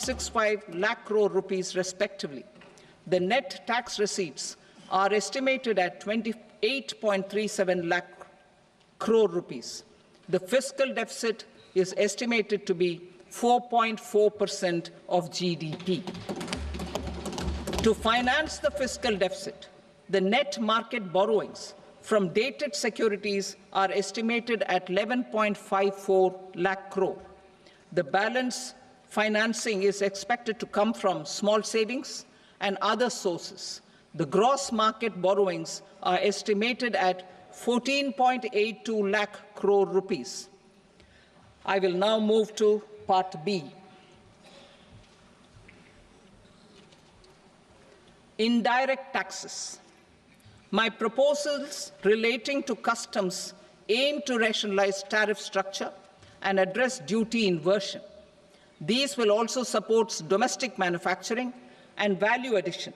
65 lakh crore rupees respectively. The net tax receipts are estimated at 28.37 lakh crore rupees. The fiscal deficit is estimated to be 4.4% of GDP. To finance the fiscal deficit, the net market borrowings from dated securities are estimated at 11.54 lakh crore. The balance financing is expected to come from small savings and other sources. The gross market borrowings are estimated at 14.82 lakh crore rupees. I will now move to Part B. Indirect taxes. My proposals relating to customs aim to rationalize tariff structure and address duty inversion. These will also support domestic manufacturing and value addition,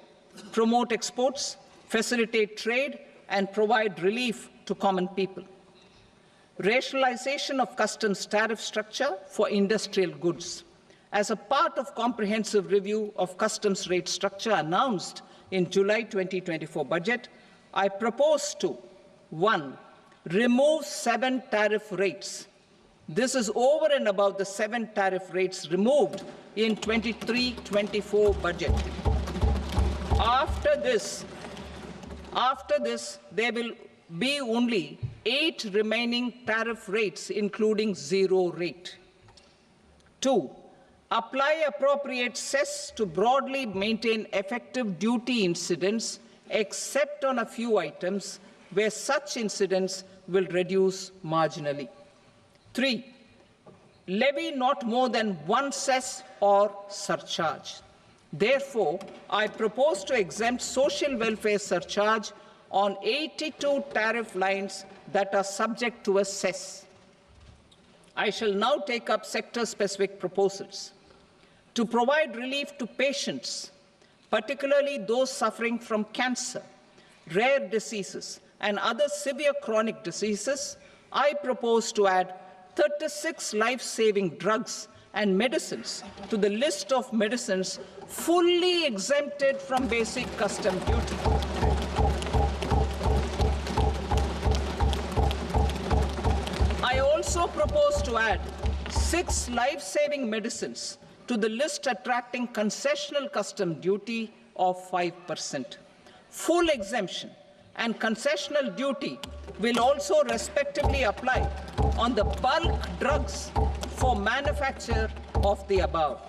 promote exports, facilitate trade, and provide relief to common people. Rationalization of customs tariff structure for industrial goods. As a part of comprehensive review of customs rate structure announced in July 2024 budget, I propose to 1. Remove 7 tariff rates. This is over and above the 7 tariff rates removed in 23-24 budget. After this, there will be only 8 remaining tariff rates, including 0 rate. 2. Apply appropriate cess to broadly maintain effective duty incidence, except on a few items where such incidence will reduce marginally. 3. Levy not more than 1 cess or surcharge. Therefore, I propose to exempt social welfare surcharge on 82 tariff lines that are subject to a cess. I shall now take up sector-specific proposals. To provide relief to patients, particularly those suffering from cancer, rare diseases, and other severe chronic diseases, I propose to add 36 life-saving drugs and medicines to the list of medicines fully exempted from basic custom duty. I also propose to add 6 life-saving medicines to the list attracting concessional custom duty of 5%. Full exemption and concessional duty will also respectively apply on the bulk drugs for manufacture of the above.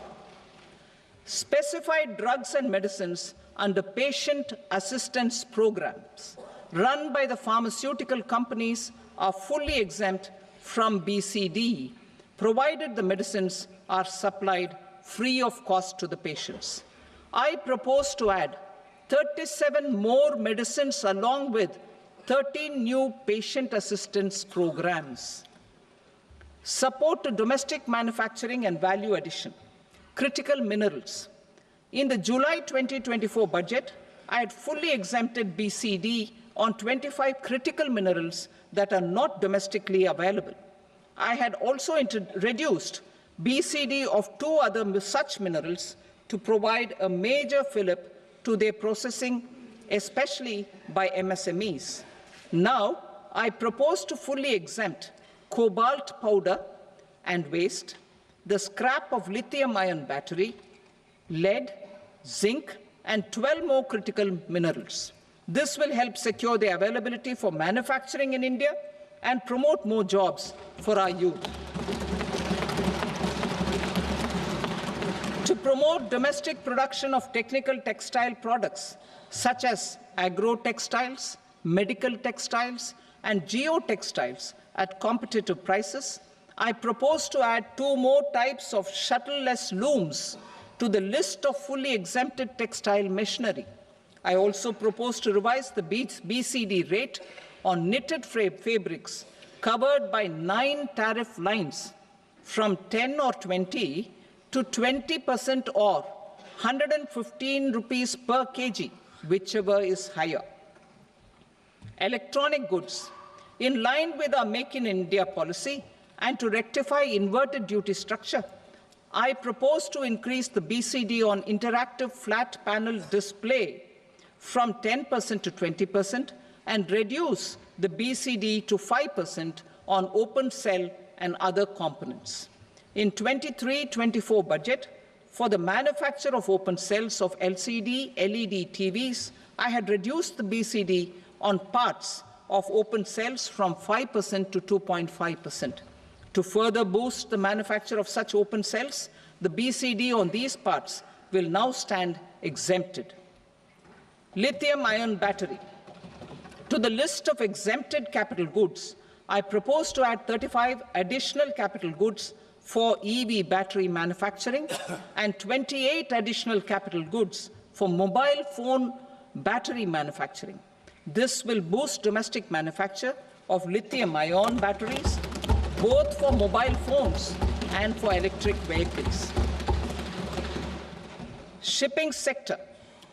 Specified drugs and medicines under patient assistance programs run by the pharmaceutical companies are fully exempt from BCD, provided the medicines are supplied free of cost to the patients. I propose to add 37 more medicines along with 13 new patient assistance programs. Support to domestic manufacturing and value addition. Critical minerals. In the July 2024 budget, I had fully exempted BCD on 25 critical minerals that are not domestically available. I had also reduced BCD of 2 other such minerals to provide a major fillip to their processing, especially by MSMEs. Now, I propose to fully exempt cobalt powder and waste, the scrap of lithium-ion battery, lead, zinc, and 12 more critical minerals. This will help secure the availability for manufacturing in India and promote more jobs for our youth. To promote domestic production of technical textile products such as agro-textiles, medical textiles, and geotextiles at competitive prices, I propose to add 2 more types of shuttle-less looms to the list of fully exempted textile machinery. I also propose to revise the BCD rate on knitted fabrics covered by 9 tariff lines from 10 or 20 to 20% or 115 rupees per kg, whichever is higher. Electronic goods. In line with our Make in India policy and to rectify inverted duty structure, I propose to increase the BCD on interactive flat panel display from 10% to 20% and reduce the BCD to 5% on open cell and other components. In 23-24 budget, for the manufacture of open cells of LCD, LED TVs, I had reduced the BCD on parts of open cells from 5% to 2.5%. To further boost the manufacture of such open cells, the BCD on these parts will now stand exempted. Lithium-ion battery. To the list of exempted capital goods, I propose to add 35 additional capital goods for EV battery manufacturing and 28 additional capital goods for mobile phone battery manufacturing. This will boost domestic manufacture of lithium-ion batteries, both for mobile phones and for electric vehicles. Shipping sector.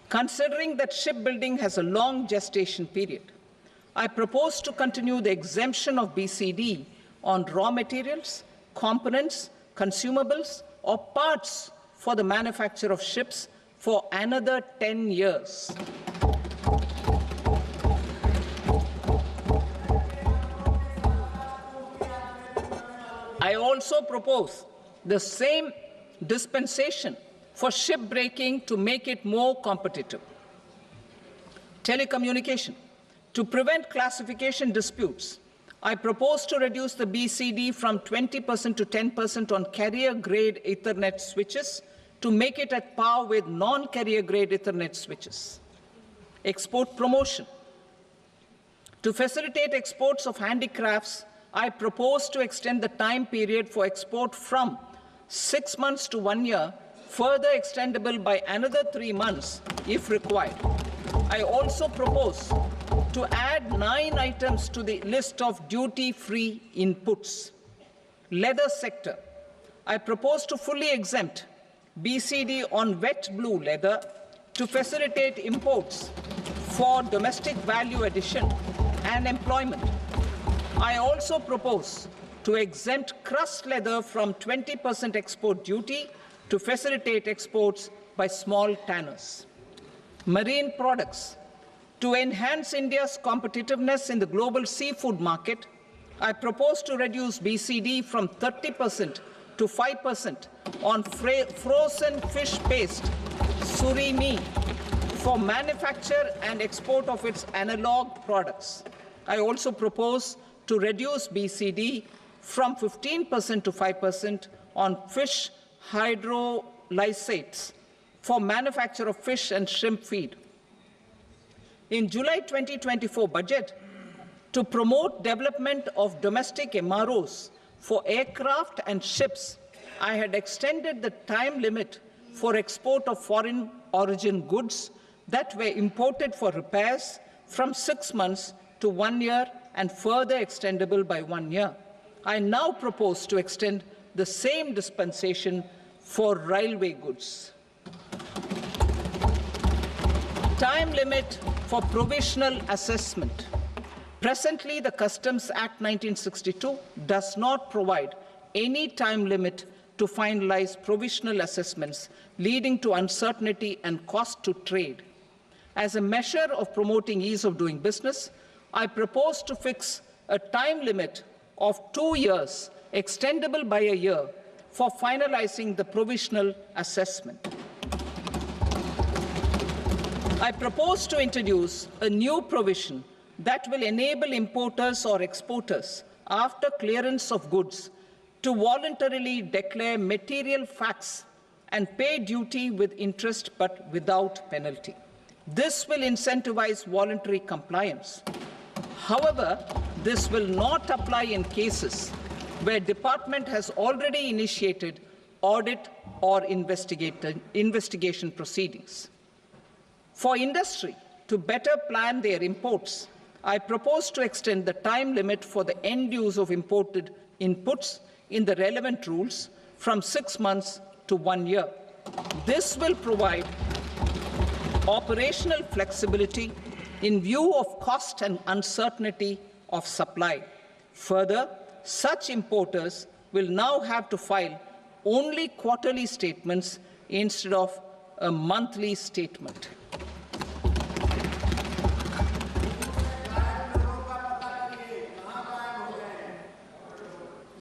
Considering that shipbuilding has a long gestation period, I propose to continue the exemption of BCD on raw materials, components, consumables, or parts for the manufacture of ships for another 10 years. I also propose the same dispensation for shipbreaking to make it more competitive. Telecommunication. To prevent classification disputes, I propose to reduce the BCD from 20% to 10% on carrier-grade Ethernet switches to make it at par with non-carrier-grade Ethernet switches. Export promotion. To facilitate exports of handicrafts, I propose to extend the time period for export from 6 months to 1 year, further extendable by another 3 months if required. I also propose to add 9 items to the list of duty-free inputs. Leather sector. I propose to fully exempt BCD on wet blue leather to facilitate imports for domestic value addition and employment. I also propose to exempt crust leather from 20% export duty to facilitate exports by small tanners. Marine products. To enhance India's competitiveness in the global seafood market, I propose to reduce BCD from 30% to 5% on frozen fish paste, surimi, for manufacture and export of its analog products. I also propose to reduce BCD from 15% to 5% on fish hydrolysates for manufacture of fish and shrimp feed. In July 2024 budget, to promote development of domestic MROs for aircraft and ships, I had extended the time limit for export of foreign origin goods that were imported for repairs from 6 months to 1 year and further extendable by 1 year. I now propose to extend the same dispensation for railway goods. Time limit for provisional assessment. Presently, the Customs Act 1962 does not provide any time limit to finalize provisional assessments, leading to uncertainty and cost to trade. As a measure of promoting ease of doing business, I propose to fix a time limit of 2 years, extendable by a year, for finalizing the provisional assessment. I propose to introduce a new provision that will enable importers or exporters, after clearance of goods, to voluntarily declare material facts and pay duty with interest but without penalty. This will incentivize voluntary compliance. However, this will not apply in cases where department has already initiated audit or investigation proceedings. For industry to better plan their imports, I propose to extend the time limit for the end use of imported inputs in the relevant rules from 6 months to 1 year. This will provide operational flexibility in view of cost and uncertainty of supply. Further, such importers will now have to file only quarterly statements instead of a monthly statement.